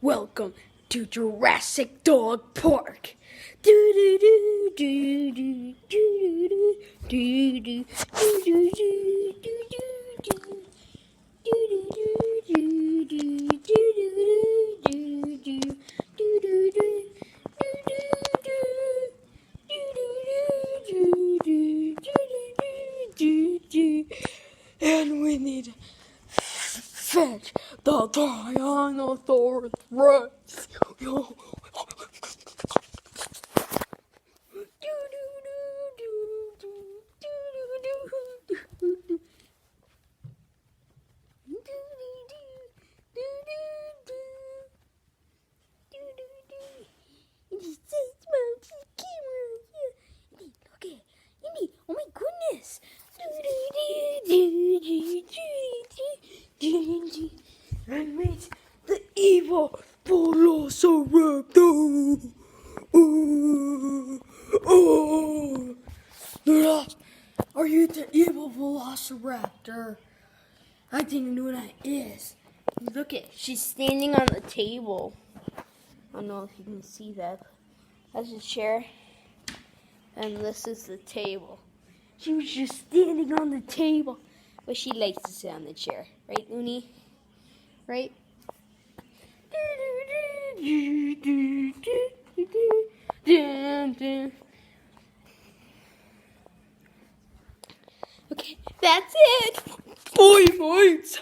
Welcome to Jurassic Dog Park. Do do do do do do do do do do do do and we need to fetch the Tyrannosaurus Rex. Oh my goodness! And meet the evil Velociraptor. Are you the evil Velociraptor? I think Luna is. Look at, she's standing on the table. I don't know if you can see that. That's a chair, and this is the table. She was just standing on the table, but she likes to sit on the chair, right, Uni? Right? Okay, that's it. Bye, mates.